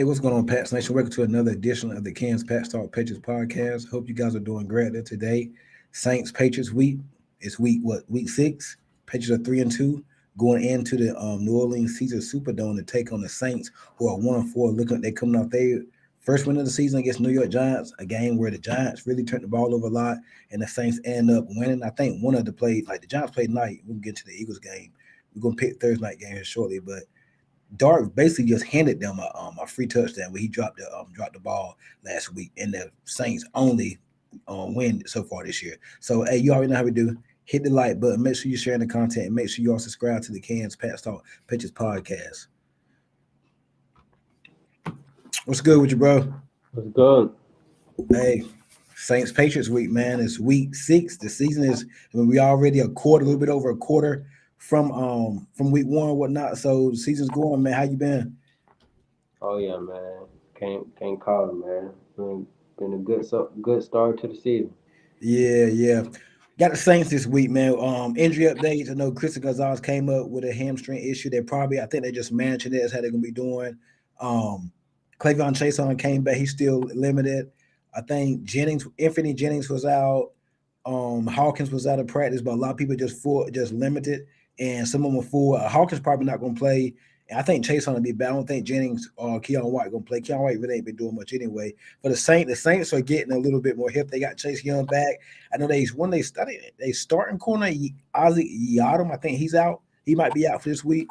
Hey, what's going on, Pats Nation? Welcome to another edition of the Kansas Pats Talk Patriots podcast. Hope you guys are doing great there today. Saints Patriots week. It's week what? Week 6. Patriots are 3-2, going into the New Orleans Caesar Superdome to take on the Saints, who are 1-4. Looking, they coming off their first win of the season against New York Giants, a game where the Giants really turned the ball over a lot, and the Saints end up winning. I think one of the plays, like the Giants played night. We'll get to the Eagles game. We're gonna pick Thursday night game here shortly, but Dark basically just handed them a free touchdown where he dropped the ball last week, and the Saints only win so far this year. So hey, you already know how we do. Hit the like button. Make sure you're sharing the content, and make sure you all subscribe to the Cans Pats Talk Pitches podcast. What's good with you, bro? What's good? Hey, Saints Patriots week, man. It's week 6. The season is. I mean, we already a little bit over a quarter from week 1 and whatnot. So the season's going, man. How you been? Oh yeah, man. Can't call it, man. Been a good start to the season. Yeah. Got the Saints this week, man. Injury updates. I know Christian Gonzalez came up with a hamstring issue. I think they just managing it. That's how they're gonna be doing. Um, Cleveon Chason came back. He's still limited. I think Anthony Jennings was out. Hawkins was out of practice, but a lot of people just limited, and some of them were full. Hawkins probably not gonna play. And I think Chase on to be bad. I don't think Jennings or Keon White gonna play. Keon White really ain't been doing much anyway. But the Saints are getting a little bit more hip. They got Chase Young back. I know they studied they starting corner Ozzie Yadam. I think he's out. He might be out for this week.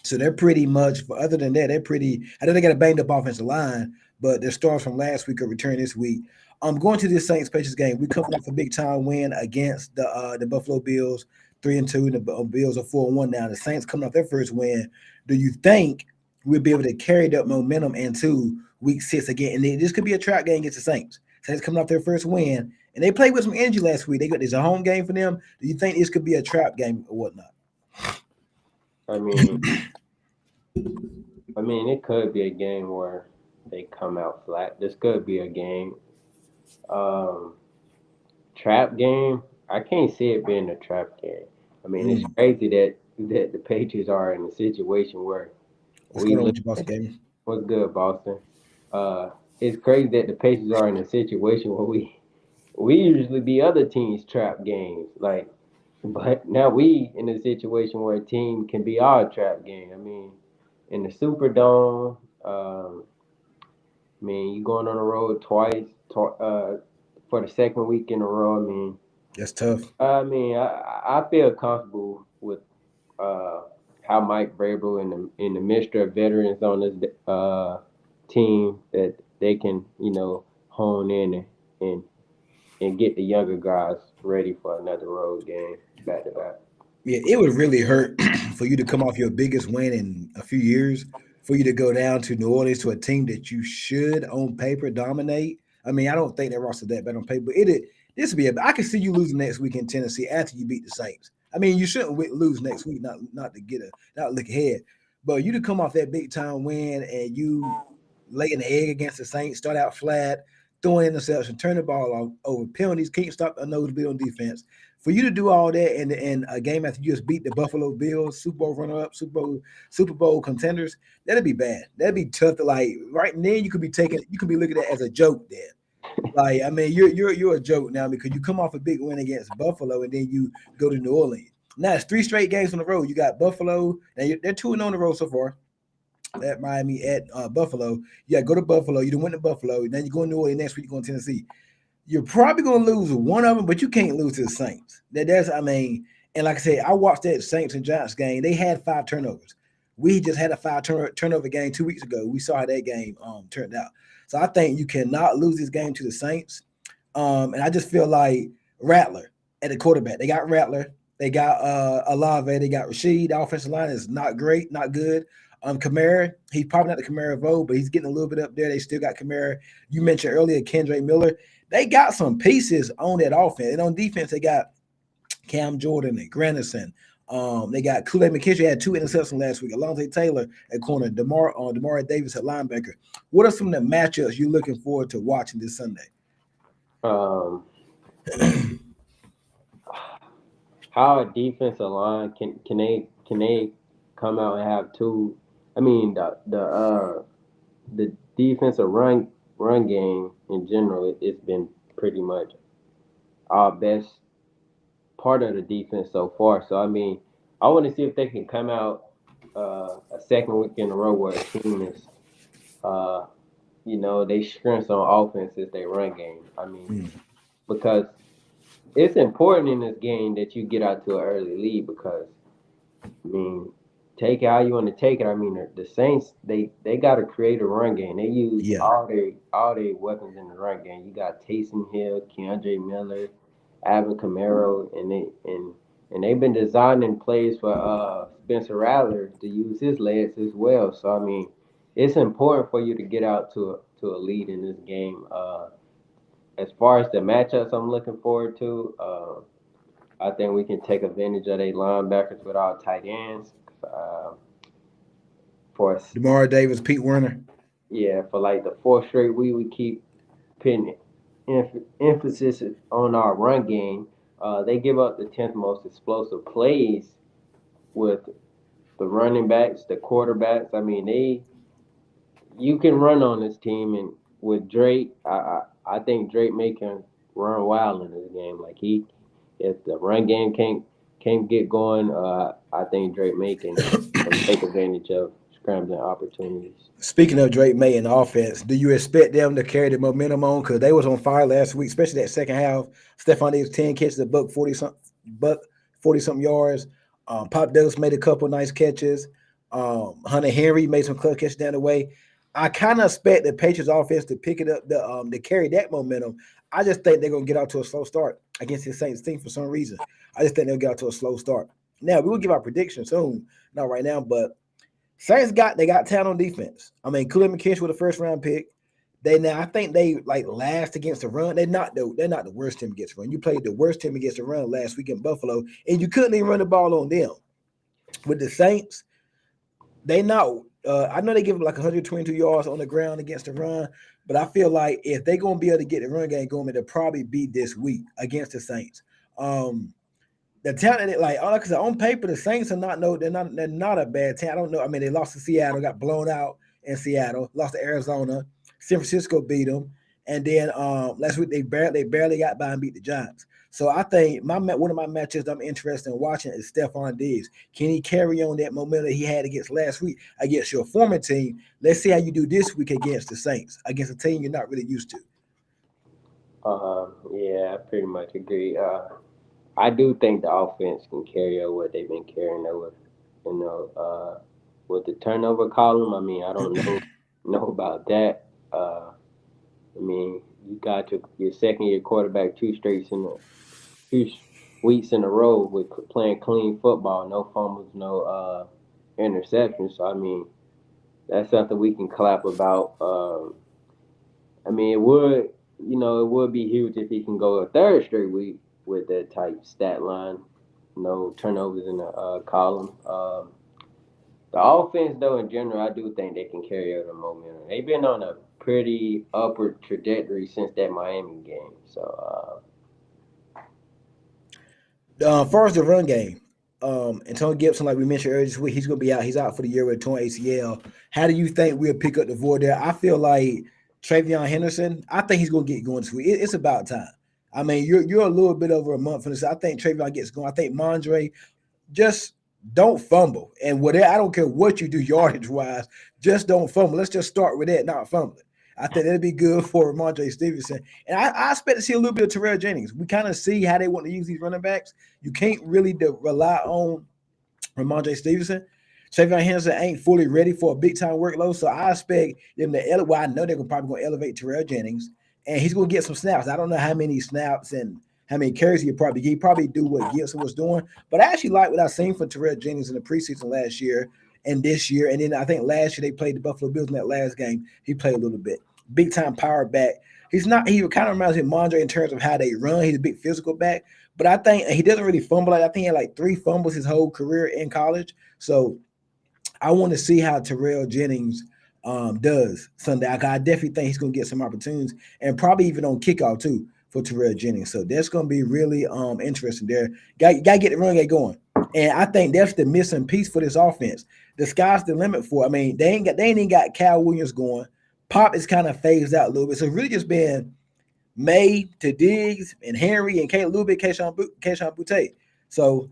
So they're pretty much. But other than that, they're pretty. I know they got a banged up offensive line, but their stars from last week are returning this week. Going to this Saints Patriots game. We coming off a big time win against the Buffalo Bills, 3-2, and the Bills are 4-1 now. The Saints coming off their first win. Do you think we'll be able to carry that momentum into week 6 again? And this could be a trap game against the Saints. Saints coming off their first win, and they played with some energy last week. There's a home game for them. Do you think this could be a trap game or whatnot? I mean, it could be a game where they come out flat. This could be a game. Um, Trap game. I can't see it being a trap game. I mean, it's crazy that the Patriots are in a situation where What's we going on look. with your boss game? What's good, Boston? It's crazy that the Patriots are in a situation where we usually be other teams' trap games. But now we in a situation where a team can be our trap game. I mean, in the Superdome, you going on the road for the second week in a row. That's tough. I feel comfortable with uh, how Mike Vrabel and the mixture of veterans on this team that they can hone in and get the younger guys ready for another road game back to back. Yeah, it would really hurt for you to come off your biggest win in a few years, for you to go down to New Orleans to a team that you should, on paper, dominate. I mean, I don't think that roster that bad on paper, but this would be. I can see you losing next week in Tennessee after you beat the Saints. I mean, you shouldn't lose next week, not to not look ahead, but you to come off that big time win and you lay an egg against the Saints, start out flat, throwing interception, turn the ball over, penalties, can't stop a nosebleed on defense. For you to do all that in a game after you just beat the Buffalo Bills, Super Bowl runner-up, Super Bowl contenders, that'd be bad. That'd be tough to right now. You could be looking at it as a joke there. Like, I mean, you're a joke now because you come off a big win against Buffalo and then you go to New Orleans. Now it's 3 straight games on the road. You got Buffalo. Now they're 2-0 on the road so far. At Miami, at Buffalo. You got to go to Buffalo. You don't win to Buffalo. Then you go to New Orleans next week. You go to Tennessee. You're probably going to lose one of them, but you can't lose to the Saints. And like I said, I watched that Saints and Giants game. They had 5 turnovers. We just had a 5 turnover game 2 weeks ago. We saw how that game turned out. So I think you cannot lose this game to the Saints. And I just feel like Rattler at the quarterback. They got Rattler. They got Olave. They got Rashid. The offensive line is not great, not good. Kamara, he's probably not the Kamara vote, but he's getting a little bit up there. They still got Kamara. You mentioned earlier Kendra Miller. They got some pieces on that offense. And on defense, they got Cam Jordan and Granderson. They got Kool-Aid McKinstry had 2 interceptions last week. Alontae Taylor at corner, Demarai Davis at linebacker. What are some of the matchups you're looking forward to watching this Sunday? Um, how a defensive line can they come out and have two? I mean the the defensive run game in general, it's been pretty much our best part of the defense so far. So I mean, I want to see if they can come out a second week in a row where a team is, uh, they strengths on offense is their run game. I mean, Mm. because it's important in this game that you get out to an early lead because I mean, take it how you want to take it. I mean, the Saints they got to create a run game. They use Yeah. all their weapons in the run game. You got Taysom Hill, Keandre Miller, Alvin Kamara, and they've been designing plays for Spencer Rattler to use his legs as well. So I mean, it's important for you to get out to a lead in this game. As far as the matchups, I'm looking forward to. I think we can take advantage of their linebackers with our tight ends. Uh, for us, DeMar Davis, Pete Werner. yeah, for like the fourth straight week, we keep putting emphasis on our run game. They give up the 10th most explosive plays with the running backs, the quarterbacks. I mean, you can run on this team, and with Drake, I think Drake may can run wild in this game. Like if the run game can't get going, I think Drake May can take advantage of scrambling opportunities. Speaking of Drake May and the offense, do you expect them to carry the momentum on? Because they was on fire last week, especially that second half. Stephon Diggs 10 catches, a buck 40 something yards. Pop Douglas made a couple nice catches. Hunter Henry made some clutch catches down the way. I kind of expect the Patriots offense to pick it up, to carry that momentum. I just think they're gonna get out to a slow start against the Saints team for some reason. I just think they'll get out to a slow start. Now we will give our prediction soon, not right now, but Saints got talent on defense. I mean, Khalil McKinstry with a first round pick. I think they like last against the run. They're not the worst team against the run. You played the worst team against the run last week in Buffalo, and you couldn't even run the ball on them. With the Saints, they not. I know they give them like 122 yards on the ground against the run, but I feel like if they're gonna be able to get the run game going, it'll probably be this week against the Saints. The talent, like I said, on paper, the Saints are not no, they're not a bad team. I don't know. I mean, they lost to Seattle, got blown out in Seattle, lost to Arizona, San Francisco beat them, and then last week they barely got by and beat the Giants. So I think one of my matches I'm interested in watching is Stephon Diggs. Can he carry on that momentum he had against last week against your former team? Let's see how you do this week against the Saints, against a team you're not really used to. Yeah, I pretty much agree. I do think the offense can carry over what they've been carrying over. You know, with the turnover column, I mean, I don't know about that. I mean, you got your second year quarterback two weeks in a row with playing clean football, no fumbles, no interceptions. So I mean, that's something we can clap about. I mean, it would be huge if he can go a third straight week with that type stat line, no turnovers in the column. The offense, though, in general, I do think they can carry over the momentum. They've been on a pretty upward trajectory since that Miami game. So, Far as the run game, Antonio Gibson, like we mentioned earlier this week, he's going to be out. He's out for the year with a torn ACL. How do you think we'll pick up the void there? I feel like Travion Henderson. I think he's going to get going this week. It's about time. I mean, you're a little bit over a month from this. I think Travion gets going. I think Mondre just don't fumble. And whatever, I don't care what you do yardage wise, just don't fumble. Let's just start with that, not fumbling. I think that'd be good for Ramondre Stevenson. And I expect to see a little bit of Terrell Jennings. We kind of see how they want to use these running backs. You can't really rely on Ramondre Stevenson. Travion Henderson ain't fully ready for a big time workload. So I expect them to elevate. Well, I know they're probably going to elevate Terrell Jennings, and he's going to get some snaps. I don't know how many snaps and how many carries he probably do what Gibson was doing. But I actually like what I've seen from Terrell Jennings in the preseason last year and this year. And then I think last year they played the Buffalo Bills in that last game. He played a little bit. Big time power back. He kind of reminds me of Mondre in terms of how they run. He's a big physical back. But I think he doesn't really fumble. I think he had like 3 fumbles his whole career in college. So I want to see how Terrell Jennings does Sunday. I definitely think he's going to get some opportunities and probably even on kickoff too for Terrell Jennings. So that's going to be really interesting there. Got to get the run game going. And I think that's the missing piece for this offense. The sky's the limit for. I mean, they ain't even got Cal Williams going. Pop is kind of phased out a little bit. So it's really just been May to Diggs and Henry and a little bit Keyshawn Boutte. So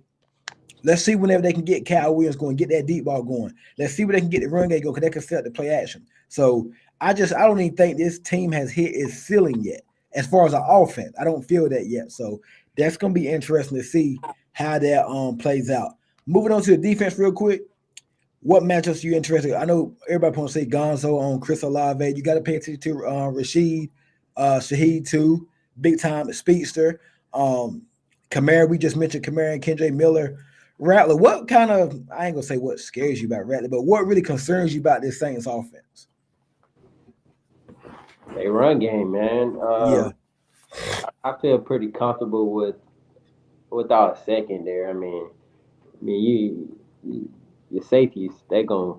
let's see whenever they can get Cal Williams going, get that deep ball going. Let's see where they can get the run game going because they can set the play action. So I don't even think this team has hit its ceiling yet as far as an offense. I don't feel that yet. So that's gonna be interesting to see how that plays out. Moving on to the defense real quick. What matchups you interested? I know everybody want to say Gonzo on Chris Olave. You got to pay attention to Rashid, Shaheed too, big time speedster. Kamara, we just mentioned Kamara and Kendra Miller. Rattler, what kind of, I ain't gonna say what scares you about Rattler, but what really concerns you about this Saints offense? They run game, man. Yeah, I feel pretty comfortable without a second there. You your safeties, they gonna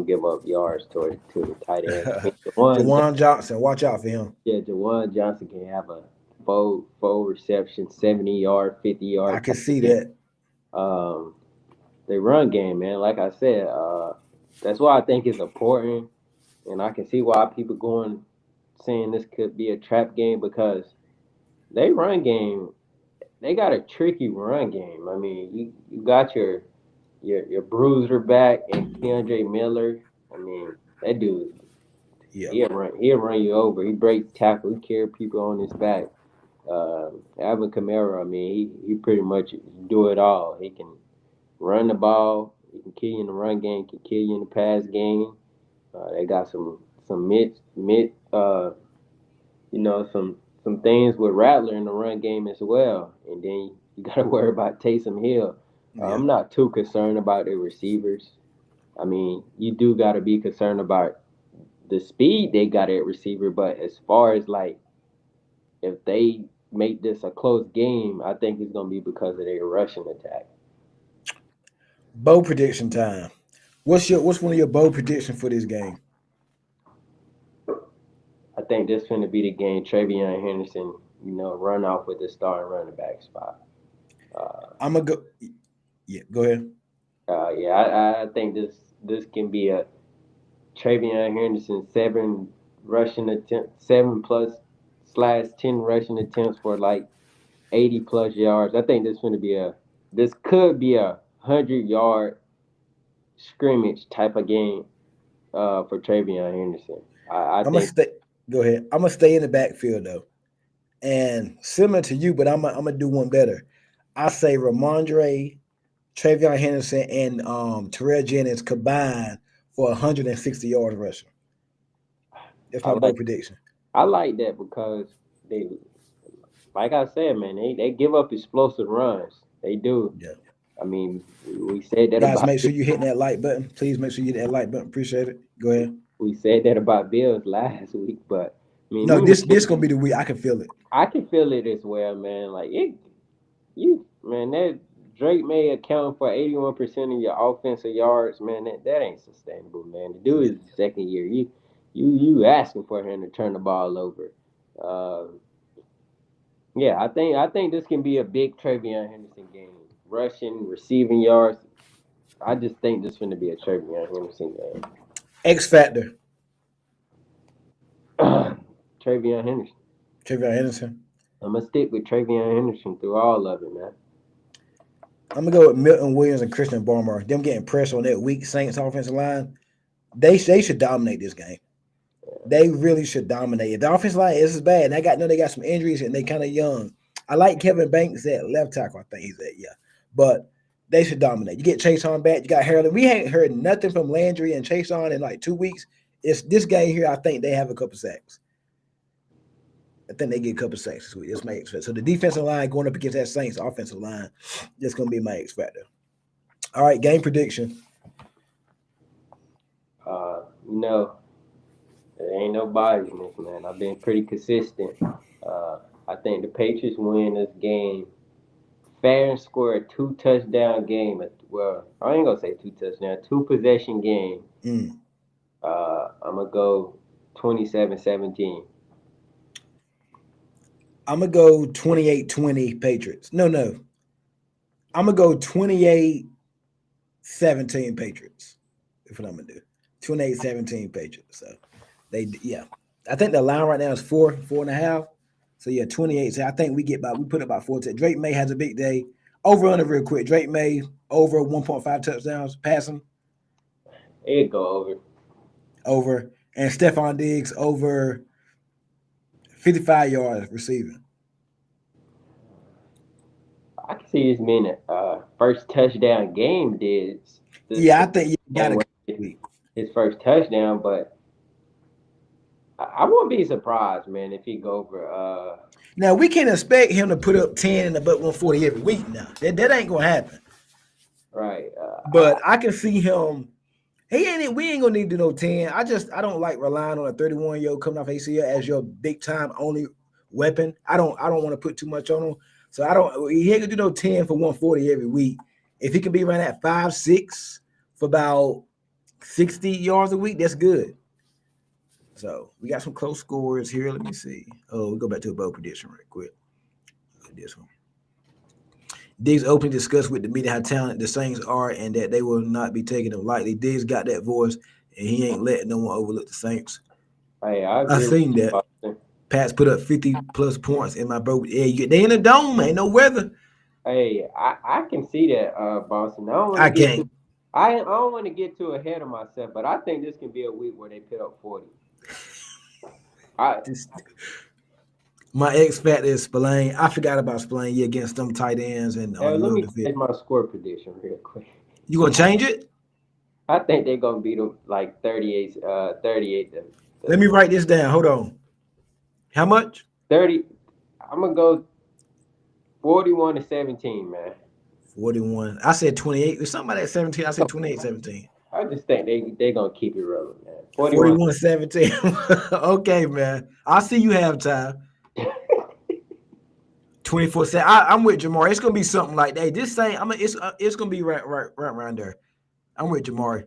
give up yards to the tight end. Jawan Johnson, watch out for him. Jawan Johnson can have a full reception, 70 yard, 50 yard I can type see of game. that. Um, they run game, man. Like I said, that's why I think it's important, and I can see why people going saying this could be a trap game because they run game. They got a tricky run game. I mean, you got your bruiser back and Keandre Miller. I mean, that dude, Yeah, he'll run you over. He breaks tackle. He carry people on his back. Alvin Kamara, I mean, he pretty much do it all. He can run the ball. He can kill you in the run game. Can kill you in the pass game. They got some mid some things with Rattler in the run game as well. And then you got to worry about Taysom Hill. yeah. I'm not too concerned about the receivers. I mean, you do got to be concerned about the speed they got at receiver, but as far as like if they make this a close game, I think it's gonna be because of their rushing attack. Bow prediction time. What's one of your bold predictions for this game? I think this going to be the game. Travion Henderson, run off with the starting running back spot. Uh, I'm gonna go. Yeah, go ahead. yeah, I think this can be a Travion Henderson seven plus slash 10 rushing attempts for like 80 plus yards. I think this could be a 100 yard scrimmage type of game for Travion Henderson. I I'm gonna think stay. Go ahead. I'm gonna stay in the backfield though, and similar to you, but I'm gonna do one better. I say Ramondre, Travion Henderson, and Terrell Jennings combined for 160 yards rushing. That's I my bold like prediction. I like that because they like I said, man, they give up explosive runs. They do. Yeah. I mean, we said that Guys, about make sure you hit that like button. Please make sure you hit that like button. Appreciate it. Go ahead. we said that about Bills last week, but I mean, No, let me this gonna be the week. I can feel it. I can feel it as well, man. Like that Drake may account for 81% of your offensive yards, man. That ain't sustainable, man. The dude Yeah. is the second year. You asking for him to turn the ball over. Uh, yeah, I think this can be a big Travion Henderson game. Rushing, receiving yards. I just think this is going to be a Travion Henderson X Factor. game. Travion Henderson. Travion Henderson. I'm gonna stick with Travion Henderson through all of it, man. I'm gonna go with Milton Williams and Christian Barmore. Them getting pressure on that weak Saints offensive line. They should dominate this game. They really should dominate. If the offensive line is bad, and they got some injuries and they kind of young. I like Kevin Banks at left tackle. I think he's at, yeah. But they should dominate. You get Chase on back. You got Harold. We ain't heard nothing from Landry and Chase on in like 2 weeks. It's this game here. I think they have a couple sacks. I think they get a couple sacks this week. That's my X factor. So the defensive line going up against that Saints offensive line, that's going to be my X factor. All right, game prediction. Uh, you know, there ain't no bias in this, man. I've been pretty consistent. I think the Patriots win this game fair and square, two touchdown game. Well, I ain't gonna say two touchdown, two possession game. Mm. I'm gonna go 27-17. I'm going to go 28-20 Patriots. No. I'm gonna go 28-17 Patriots. That's what I'm gonna do. 28-17 Patriots. So yeah. I think the line right now is 4.5. So yeah, 28. So I think we put about 4. Drake May has a big day. Over under real quick. Drake May over 1.5 touchdowns passing It go over. over, and Stephon Diggs over 55 yards receiving. I can see this being a first touchdown game. Did Yeah, the I think you got game to where his first touchdown, but I wouldn't be surprised, man, if he go over. Now we can't expect him to put up 10 and about 140 every week. Now that ain't gonna happen. Right. But I can see him. We ain't gonna need to know 10. I don't like relying on a 31-year-old coming off ACL as your big time only weapon. I don't want to put too much on him. So he ain't gonna do no 10 for 140 every week. If he can be around at 5-6 for about 60 yards a week, that's good. So we got some close scores here. Let me see. Oh, we go back to a bold prediction right quick. Look at this one. Diggs openly discussed with the media how talented the Saints are and that they will not be taking them lightly. Diggs got that voice, and he ain't letting no one overlook the Saints. Hey, I I agree with seen you, that. Boston. Pats put up 50+ points in my bro. Yeah, they in the dome. Ain't no weather. Hey, I can see that, Boston. I don't want to I get too. can't. I don't want to get too ahead of myself, but I think this can be a week where they put up 40. I Just, my X factor is Spillane. I forgot about Spillane. Yeah, against them tight ends and on Hey, the let middle me of the field. change my score prediction real quick. You gonna change it? I think they're gonna beat them like 38 Let me write this down. Hold on. How much? 30. I'm gonna go 41-17, man. 41. I said 28. There's somebody at 17. I said 28-17. I just think they gonna keep it rolling, man. 41. 41-17. Okay, man. I see you have time. 24/7. I'm with Jamar. It's gonna be something like that. This thing, it's gonna be right around there. I'm with Jamar.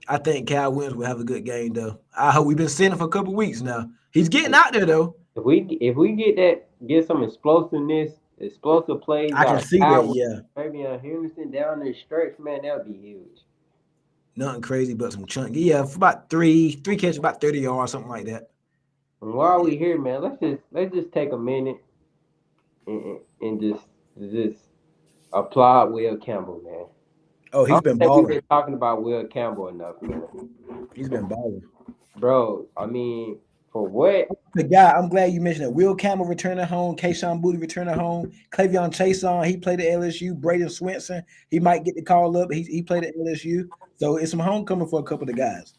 I think Cal Williams will have a good game though. I hope we've been seeing him for a couple weeks now. He's getting out there though. If we get some explosiveness, explosive plays I can out of see that. Howard, Yeah, Fabian Henderson down the stretch, man, that would be huge. nothing crazy, but some chunky. Yeah, for about three catches, about 30 yards, something like that. And while Yeah. we here, man, let's just take a minute and just applaud Will Campbell, man. Oh, I he's don't been think we've balling. been talking about Will Campbell enough, man. He's been balling. Bro, I mean, for what? The guy, I'm glad you mentioned it. Will Campbell returning home. Kayshawn Booty returning home. Clavion Chason, he played at LSU. Braden Swenson, he might get the call up. He played at LSU. So it's some homecoming for a couple of the guys.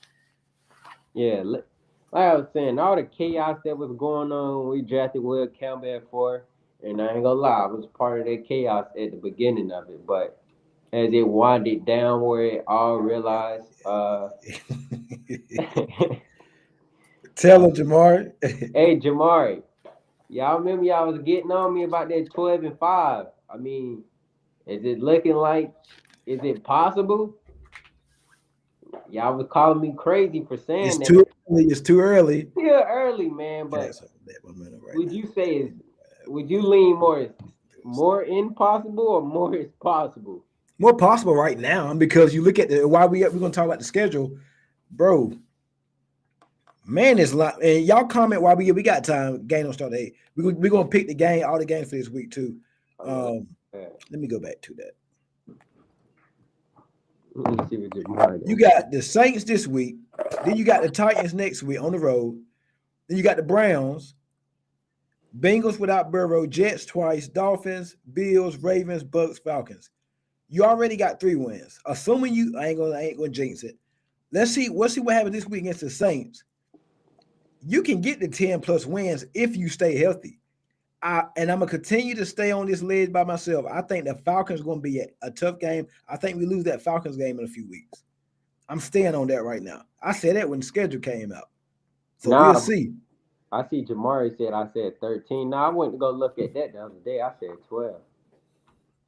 Yeah, like I was saying, all the chaos that was going on, we drafted Will Campbell at 4, and I ain't gonna lie, I was part of that chaos at the beginning of it, but as it winded downward, all realized, Tell him, Jamar. hey Jamari, y'all remember y'all was getting on me about that 12-5. I mean, is it looking like? Is it possible? Y'all was calling me crazy for It's saying that. too early. It's too early. Still early, man. Okay, But so that momentum right would now. you say is would you lean more impossible or more is possible? More possible right now because you look at why we're gonna talk about the schedule, bro. Man, it's a lot. And y'all comment while we got time. Game don't start at 8. We're gonna pick the game, all the games for this week too. Oh, yeah. Let me go back to that. Let me see what Jamari You doing. got the Saints this week, then you got the Titans next week on the road, then you got the Browns, Bengals without Burrow, Jets twice, Dolphins, Bills, Ravens, Bucks, Falcons. You already got 3 wins. Assuming you I ain't gonna jinx it. Let's see what happens this week against the Saints. You can get the 10+ wins if you stay healthy. And I'm gonna continue to stay on this ledge by myself. I think the Falcons are gonna be a tough game. I think we lose that Falcons game in a few weeks. I'm staying on that right now. I said that when the schedule came out. So we'll Nah, see. I see Jamari said I said 13. Now I went to go look at that the other day. I said 12.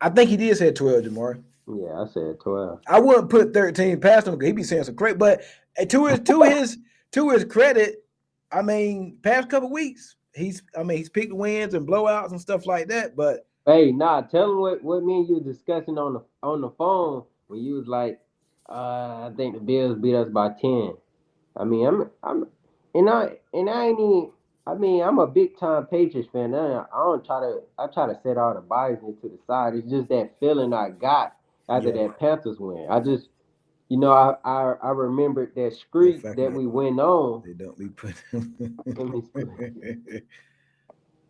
I think he did say 12, Jamar. Yeah, I said 12. I wouldn't put 13 past him because he be saying some crazy. But to his credit, I mean, past couple weeks, he's picked wins and blowouts and stuff like that. But Hey, nah, tell them what me and you was discussing on the phone when you was like, I think the Bills beat us by 10. I mean, I ain't even. I mean, I'm a big time Patriots fan. I don't try to. I try to set all the biases to the side. It's just that feeling I got after Yeah, that Panthers win. I just, I remembered that the streak fact that that we went on. they don't be putting. Let me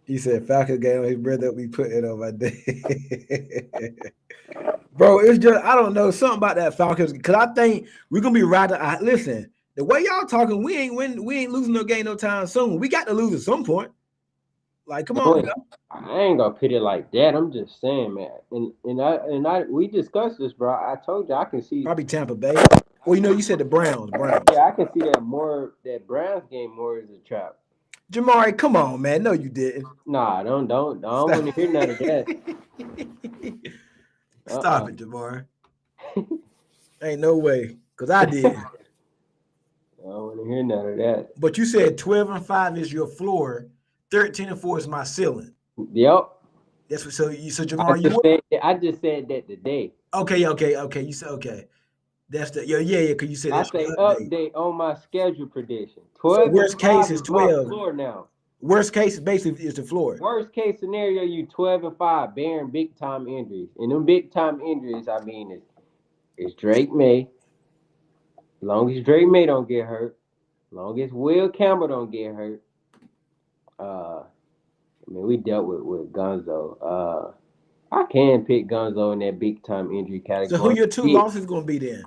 He said Falcons game on his brother we put it on my day. Bro, it's just I don't know something about that Falcons because I think we're gonna be right. Listen, the way y'all talking, we ain't losing no game no time soon. We got to lose at some point. Like, come on, No, I ain't gonna put it like that. I'm just saying, man. And we discussed this, bro. I told you I can see. probably Tampa Bay. Well, you know, you said the Browns. Browns. Yeah, I can see that more. That Browns game more as a trap. Jamari, come on, man. No, you didn't. Nah, I don't Stop. want to hear none of that. Stop Uh-uh. it, Jamari. Ain't no way. Cause I did. I don't want to hear none of that. But you said 12-5 is your floor, 13-4 is my ceiling. Yep. That's what so Jamari, you I just said that today. okay. You said okay. That's the yeah, because you said I that's say the update. update on my schedule prediction. So 12 and worst case 5 is is my 12. floor now. Worst case basically is the floor. Worst case scenario, you 12 and 5, bearing big time injuries. And them big time injuries, I mean, it's Drake May. Long as Drake May don't get hurt, long as Will Campbell don't get hurt. I mean, we dealt with Gonzo. I can pick Gonzo in that big time injury So who category. your two losses gonna be then?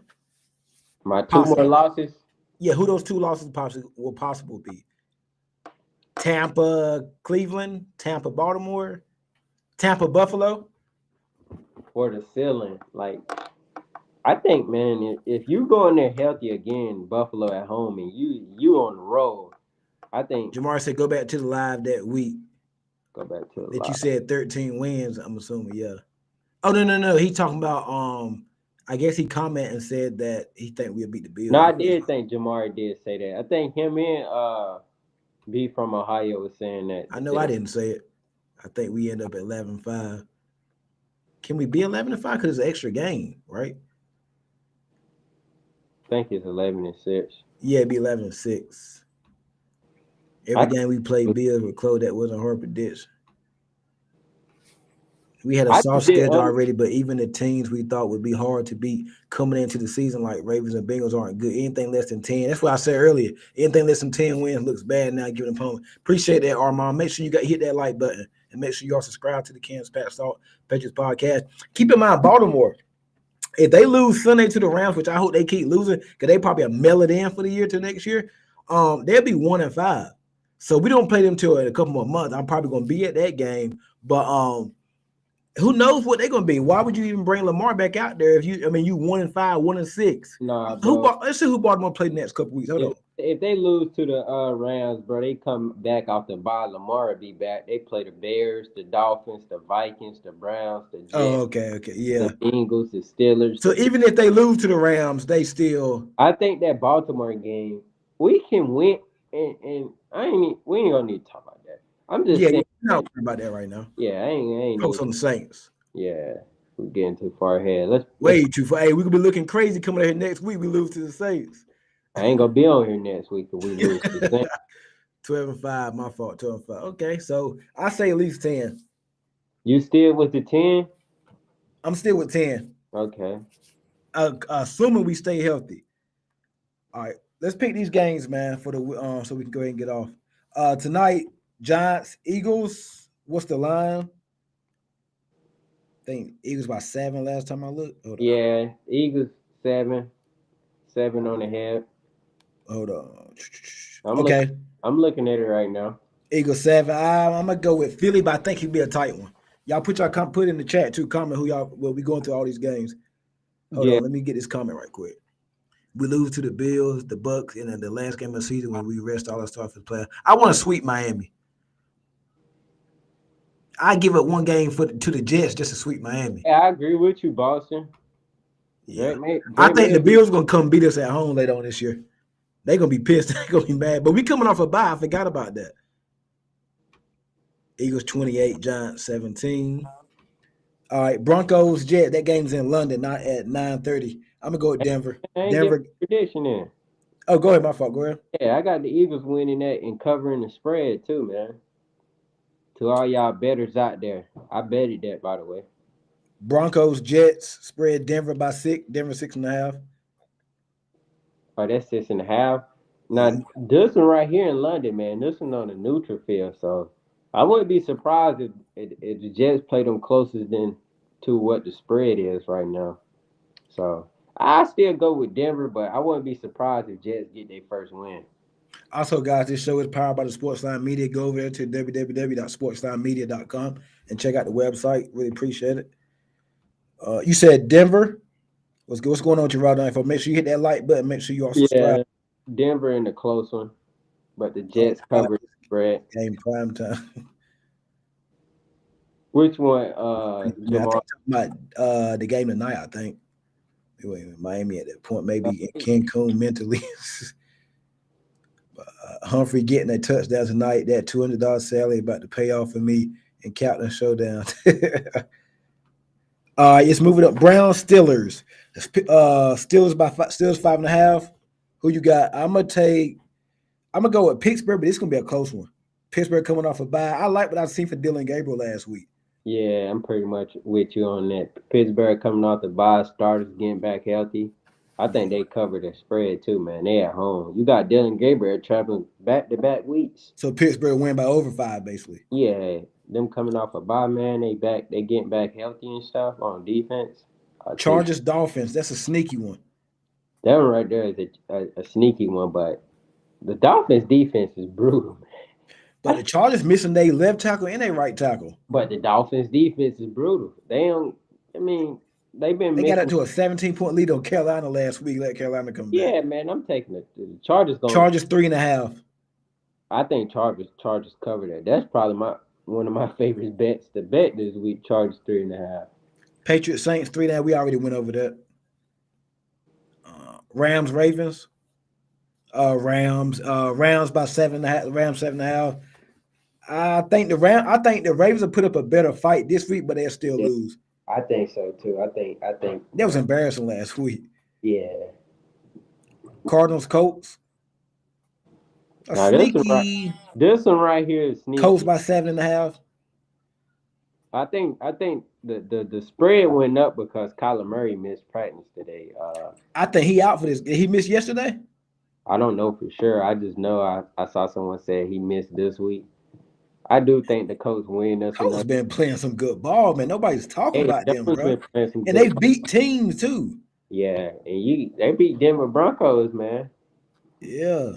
My two more Possible. losses. Yeah, who those two losses will possible be? Tampa, Cleveland, Tampa, Baltimore, Tampa, Buffalo. For the ceiling. Like, I think, man, if you go in there healthy again, Buffalo at home, and you on the road, I think Jamar said go back to the live that week go back to a that you lot. said 13 wins. I'm assuming, yeah. Oh no. He talking about I guess he commented and said that he think we'll beat the No, Bills. I did think Jamari did say that. I think him and B from Ohio was saying that. I know I didn't say it. I think we end up at 11-5. Can we be 11-5? Because it's an extra game, right? I think it's 11-6. Yeah, it'd be 11-6. Every I game we played Bills with Chloe that wasn't her prediction. We had a I soft just did schedule already, but even the teams we thought would be hard to beat coming into the season, like Ravens and Bengals, aren't good. Anything less than 10. That's why I said earlier, anything less than 10 wins looks bad now giving opponent. Appreciate that, Armand. Make sure you hit that like button and make sure you all subscribe to the Kansas Patriots podcast. Keep in mind, Baltimore, if they lose Sunday to the Rams, which I hope they keep losing, because they probably are mail it in for the year to next year, they'll be 1-5. So we don't play them till in a couple more months. I'm probably gonna be at that game, but who knows what they're gonna be? Why would you even bring Lamar back out there if you? I mean, you 1-5, 1-6. nah, bro. Let's see who Baltimore play the next couple weeks. Hold on. If they lose to the Rams, bro, they come back off the bye. Lamar will be back. They play the Bears, the Dolphins, the Vikings, the Browns, the Oh, Jets, okay, the yeah. Bengals, the Steelers. So even if they lose to the Rams, they still. I think that Baltimore game we can win, and we ain't gonna need to talk about that. I'm just Yeah, saying, not man, worried about that right now. yeah, I ain't Focus need. on the Saints. Yeah, we're getting too far ahead. Let's. Way too far. Hey, we could be looking crazy coming out here next week. We lose to the Saints. I ain't gonna be on here next week if we lose to the Saints. 12-5, my fault. 12-5. Okay, so I say at least 10. You still with the 10? I'm still with 10. Okay. Assuming we stay healthy. All right, let's pick these games, man, for the so we can go ahead and get off. Tonight, Giants, Eagles. What's the line? I think Eagles by 7 last time I looked. Hold on. Yeah, Eagles 7 on the head. Hold on. I'm Okay. I'm looking at it right now. Eagles 7. I'm gonna go with Philly, but I think he'll be a tight one. Y'all put in the chat too. Comment who y'all will be going through all these games. Hold Yeah, on, let me get this comment right quick. We lose to the Bills, the Bucks, and then the last game of the season when we rest all our starters players. I want to sweep Miami. I give up one game to the Jets just to sweep Miami. I agree with you, Boston. Yeah, I Drake think may the be. Bills gonna come beat us at home later on this year. They're gonna be pissed. They're gonna be mad. But we coming off a bye. I forgot about that. Eagles 28, Giants 17. All right, Broncos Jet. That game's in London, not at 9:30. I'm gonna go with Denver. I ain't get Denver. my prediction in. Oh, go ahead. My fault. Go ahead. Yeah, I got the Eagles winning that and covering the spread too, man. To all y'all betters out there, I betted that by the way. Broncos Jets spread Denver by 6. Denver 6.5. Oh, that's 6.5. Yeah. Now this one right here in London, man, this one on the neutral field, so I wouldn't be surprised if the Jets play them closest than to what the spread is right now. So I still go with Denver, but I wouldn't be surprised if Jets get their first win. Also, guys, this show is powered by the Sportsline Media. Go over there to www.sportslinemedia.com and check out the website. Really appreciate it. You said Denver. What's going on with your route info? Make sure you hit that like button. Make sure you also subscribe. Yeah, Denver in the close one, but the Oh, Jets covered the spread. game prime time. Which one, Man, I think Jamal? about the game tonight. I think wait, Miami at that point, Uh, maybe in Cancun mentally. Humphrey getting a touchdown tonight. That $200 salary about to pay off for me in Captain Showdown. Let's move it up. Brown Steelers. Steelers 5.5. Who you got? I'm gonna go with Pittsburgh, but it's gonna be a close one. Pittsburgh coming off a bye. I like what I've seen for Dylan Gabriel last week. yeah, I'm pretty much with you on that. Pittsburgh coming off the bye, starters getting back healthy. I think they covered the spread too, man. They at home. You got Dylan Gabriel traveling back to back weeks. So Pittsburgh win by over 5, basically. Yeah, them coming off a bye, man. They back. They getting back healthy and stuff on defense. I think Chargers Dolphins. That's a sneaky one. that one right there is a sneaky one, but the Dolphins defense is brutal. But the Chargers missing their left tackle and their right tackle. But the Dolphins defense is brutal. They don't. I mean, they've been They got up missing. to a 17-point lead on Carolina last week. Let Carolina come back. Yeah, man, I'm taking the Chargers. Going. Chargers 3.5. I think Chargers cover that. That's probably my one of my favorite bets to bet this week. Chargers 3.5. Patriots Saints 3.5. We already went over that. Rams Ravens. Rams by 7.5. Rams 7.5. I think the Ravens will put up a better fight this week, but they'll still Yeah, lose. I think so too. I think. That was embarrassing last week. Yeah. Cardinals Colts. A Now this one right, sneaky this one right here is Colts sneaky. by 7.5. I think the spread went up because Kyler Murray missed practice today. I think he out for this. Did he miss yesterday? I don't know for sure. I just know I saw someone say he missed this week. I do think the Colts win this one. Colts been playing some good ball, man. Nobody's talking Hey, about them, Denver's bro. been playing some And good. they've beat teams too. Yeah, and they beat Denver Broncos, man. Yeah.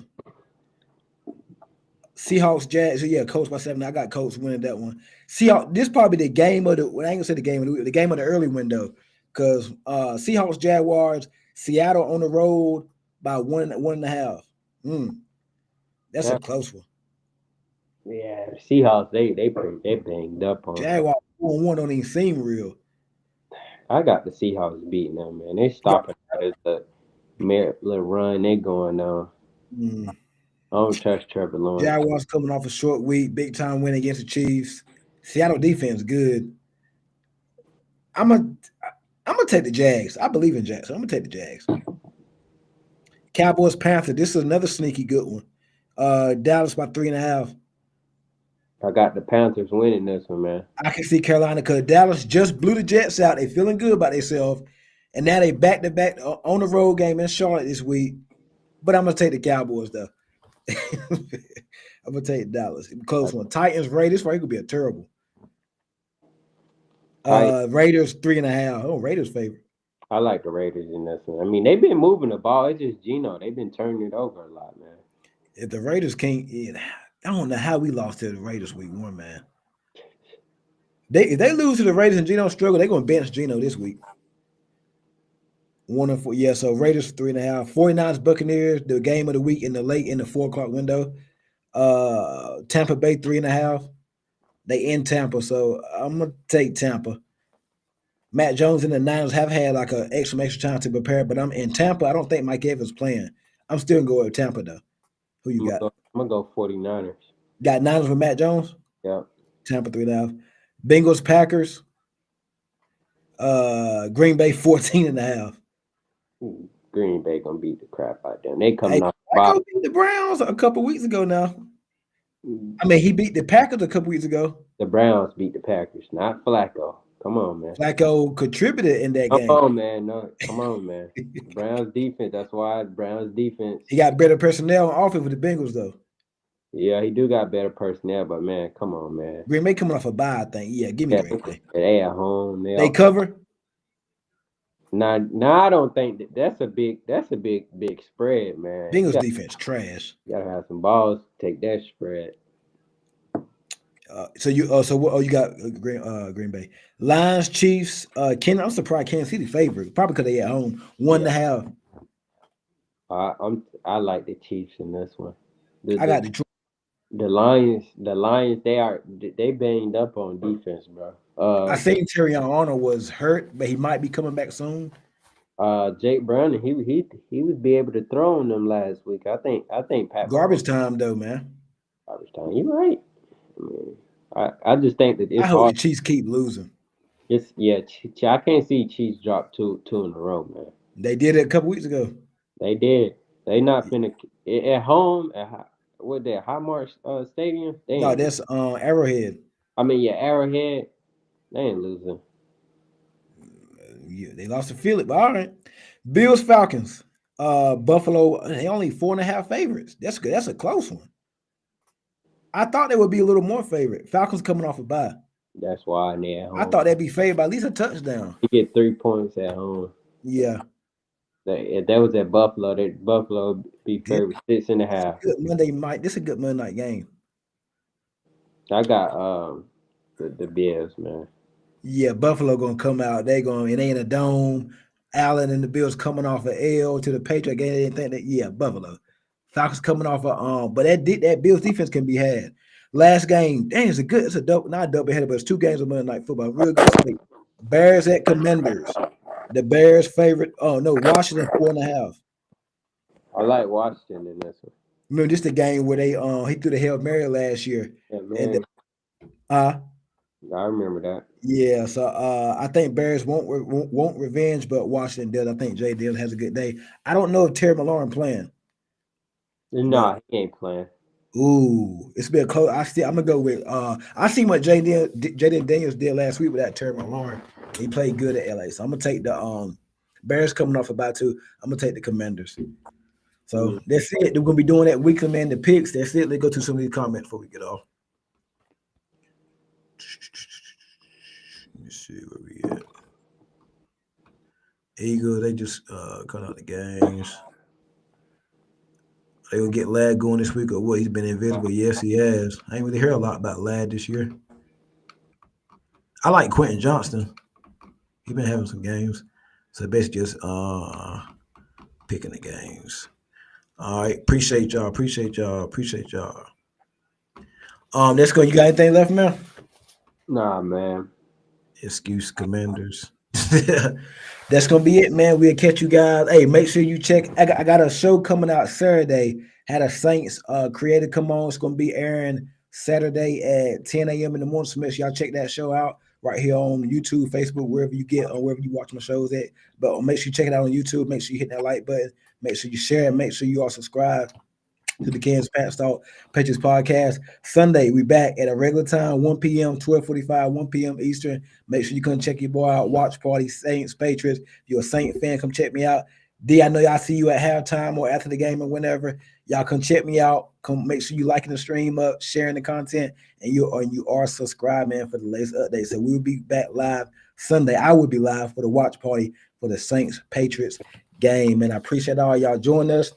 Seahawks, Jags. Yeah, Colts by 7. I got Colts winning that one. Seahawks. This probably the game of the. Well, I ain't gonna say the game of the game of the early window, because Seahawks, Jaguars, Seattle on the road by 1.5. That's a Yeah, close one. yeah. Seahawks, they banged up on. Jaguars 4-1 don't even seem real. I got the Seahawks beating them, man. They stopping out at the little run they going on. Mm. I don't trust Trevor Lawrence. Jaguars coming off a short week, big time win against the Chiefs. Seattle defense good. I'm gonna take the Jags. I believe in Jags. So I'm gonna take the Jags. Cowboys Panthers. This is another sneaky good one. Dallas by 3.5. I got the Panthers winning this one, man. I can see Carolina because Dallas just blew the Jets out. They feeling good about themselves, and now they back to back on the road game in Charlotte this week. But I'm gonna take the Cowboys though. I'm gonna take Dallas. Close one. Titans Raiders. Right, it could be a terrible. I Raiders 3.5. Oh, Raiders favorite. I like the Raiders in this one. I mean, they've been moving the ball. It's just Gino. They've been turning it over a lot, man. If the Raiders can't, I don't know how we lost to the Raiders week 1, man. If they lose to the Raiders and Gino struggle, they're gonna bench Gino this week. 1-4. Yeah, so Raiders 3.5. 49ers Buccaneers, the game of the week in the 4 o'clock window. Tampa Bay 3.5. They in Tampa, so I'm gonna take Tampa. Matt Jones and the Niners have had like a extra time to prepare, but I'm in Tampa. I don't think Mike Evans playing. I'm still gonna go with Tampa though. Who you got? I'm gonna go 49ers. Got Niners with Matt Jones. Yep. Tampa 3.5. Bengals Packers. Green Bay 14.5. Green Bay gonna beat the crap out of them. They Hey, coming off the Flacco bottom. beat the Browns a couple weeks ago now. I mean, he beat the Packers a couple weeks ago. The Browns beat the Packers, not Flacco. Come on, man. Flacco contributed in that Come game. on, man. No, come on, man. The Browns defense. That's why the Browns defense. He got better personnel on offense with the Bengals, though. Yeah, he do got better personnel, but man, come on, man. Green Bay coming off a bye, I think. Yeah, give me Yeah, Green Bay. they at home. They cover. Now I don't think that's a big spread, man. Bengals defense trash. You gotta have some balls to take that spread. So what? Oh, you got Green Bay, Lions, Chiefs. I'm surprised Kansas City favorite, probably because they at home 1.5. I like the Chiefs in this one. I got Detroit. The Lions, they banged up on defense, bro. I think Terrion Arnold was hurt, but he might be coming back soon. Jake Brown, he would be able to throw on them last week. I think Pat Garbage time though, man. garbage time. You're right. I mean, I just think that I it's hope hard. the Chiefs keep losing. I can't see Chiefs drop two in a row, man. They did it a couple weeks ago. They did. They not finna at home at what that Highmark Stadium. They No, ain't. that's Arrowhead. I mean, yeah, Arrowhead. They ain't losing. Yeah, they lost to Philly, but all right. Bills, Falcons. Buffalo. They only 4.5 favorites. That's good. That's a close one. I thought they would be a little more favorite. Falcons coming off a bye. That's why they at home. I thought they'd be favored by at least a touchdown. You get 3 points at home. Yeah. If that was at Buffalo, Buffalo be favored 6.5. Good Monday night. This is a good Monday night game. I got the Bills, man. Yeah, Buffalo gonna come out. They going. It ain't a dome. Allen and the Bills coming off an L to the Patriots game. They didn't think that. Yeah, Buffalo. Falcons coming off a but that Bills defense can be had. Last game, dang, it's a double, not a double header, but it's 2 games of Monday Night Football. Real good slate. Bears at Commanders. The Bears favorite. Oh no, Washington 4.5. I like Washington in this one. Remember this the game where they he threw the Hail Mary last year. Yeah, man. And I remember that. yeah, so I think Bears won't revenge, but Washington does. I think Jay Dillon has a good day. I don't know if Terry McLaurin playing. Nah, he ain't playing. Ooh, it's been close. I'm gonna go with I seen what Jaden Daniels did last week with that Terry McLaurin. He played good at LA. So I'm gonna take the Bears coming off about 2. I'm gonna take the Commanders. So that's it. We're gonna be doing that weekly man the picks. That's it. Let's go to some of these comments before we get off. Let me see where we at. Eagles, they just cut out the games. They will get Ladd going this week or what? He's been invisible. Yes, he has. I ain't really hear a lot about Ladd this year. I like Quentin Johnston. He's been having some games. So basically just picking the games. All right. Appreciate y'all. Let's go. You got anything left, man? Nah, man. Excuse Commanders. That's gonna be it, man. We'll catch you guys. Hey, make sure you check. I got a show coming out Saturday. Had a Saints creator come on. It's gonna be airing Saturday at 10 a.m. in the morning. So make sure y'all check that show out right here on YouTube, Facebook, wherever you get or wherever you watch my shows at. But make sure you check it out on YouTube. Make sure you hit that like button. Make sure you share. Make sure you all subscribe to the Kansas Talk Patriots podcast. Sunday, we back at a regular time, 1 p.m., 12:45, 1 p.m. Eastern. Make sure you come check your boy out. Watch party, Saints, Patriots. If you're a Saint fan, come check me out. D, I know y'all see you at halftime or after the game or whenever. Y'all come check me out. Come make sure you liking the stream up, sharing the content, and you are subscribing for the latest updates. So we'll be back live Sunday. I will be live for the watch party for the Saints Patriots game. And I appreciate all y'all joining us.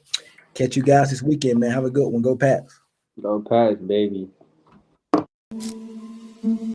Catch you guys this weekend, man. Have a good one. Go Pats. Go Pats, baby.